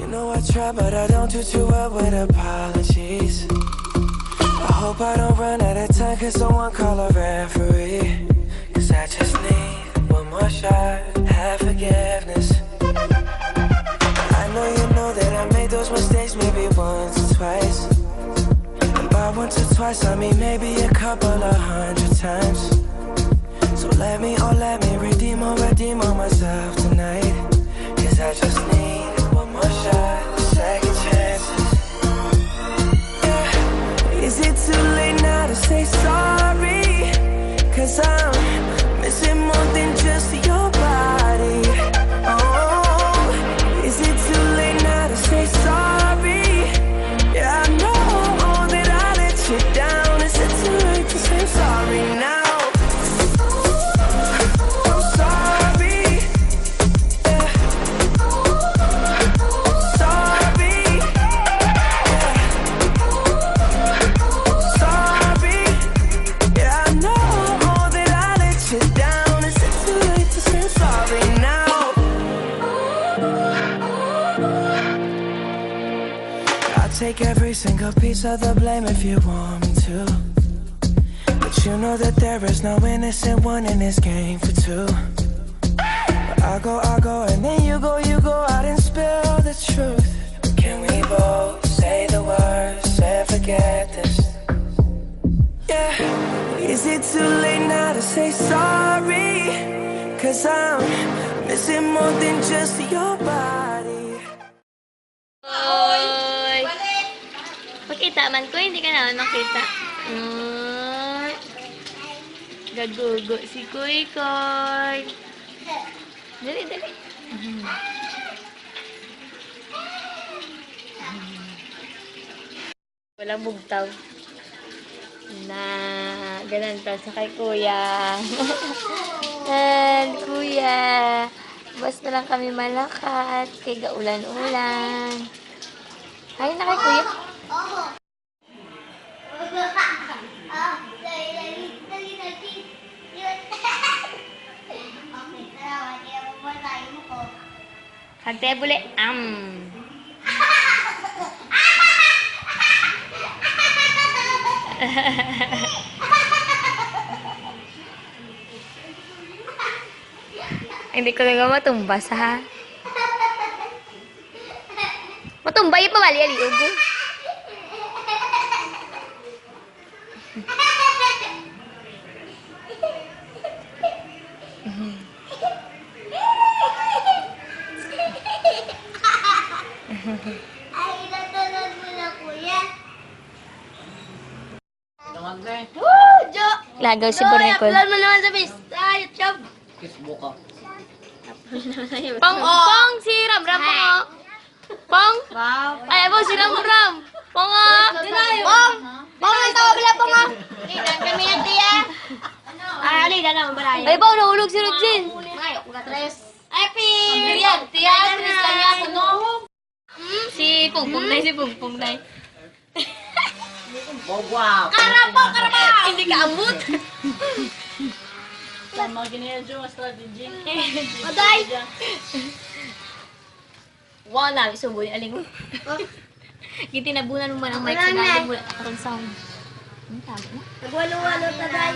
You know I try, but I don't do too well with apologies. I hope I don't run out of time, cause someone call a referee. Cause I just need one more shot, have forgiveness. I know that I made those mistakes maybe once or twice. And by once or twice I mean maybe a couple of 100 times. So let me redeem on myself tonight. Cause I just need one more shot, second chances. Yeah. Is it too late now to say sorry? Cause I'm missing more than just your body. Oh, is it too late now to say sorry? Yeah, I know that I let you down. Is it too late to say sorry now? Take every single piece of the blame if you want me to. But you know that there is no innocent one in this game for two. But I go, and then you go out and spill the truth. Can we both say the words and forget this? Yeah. Is it too late now to say sorry? Cause I'm missing more than just your body. Makita man ko, hindi ka naman makita. Gagugo si Kuy Koy. Dali. Walang bugtaw. Na, ganun pa sa kay Kuya. And, Kuya, basta lang kami malakat, kay gaulan-ulan. Hay na kay Kuya. Kagte buli. Hindi ko lang matumbas ha. Matumbay pa bali aliugo. Ay, natulog mo na, kuya. Woo! Jo! Lagaw si Bornicol. Upload mo naman sa YouTube. Facebook ka. Pong! Si Ramram po! Pong! Ay, abo si Ramram! Pong! Pong, ang tawa bila, Pong. Ilan kami yan, tiya. Ali, na mabalaya. Ay, Pong! Nahulog si Regine! Ay, Pim! Tiya, Tris kanya ako, no? Si Pungpung Day. Wow! Karapaw! Hindi ka amot! Tama ginedyo ang strategy. Maday! Wow na, isubo ni Aling. Gitinabunan mo man ang mic sa dali mo ang sound. Ang tama na. Nagwalo-walo, taday.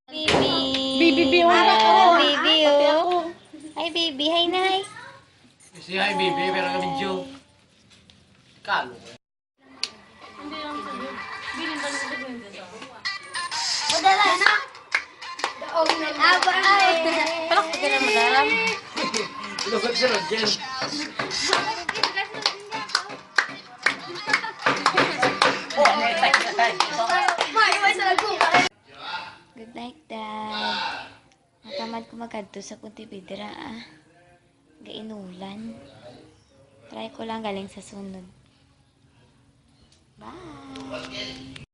Bibi! Bibi, Bibi, oh! Hi, baby! Hi, Nay! Si hi baby, pero kami Joe. Kalo. Madala na. Daog na. Ay! Palak ka na magaram. Ilugod si Rogen. Good night, Dad. Natamad ko magkadto sa Puntipidra, ah. Gainulan. Try ko lang galing sa sunod. Bye!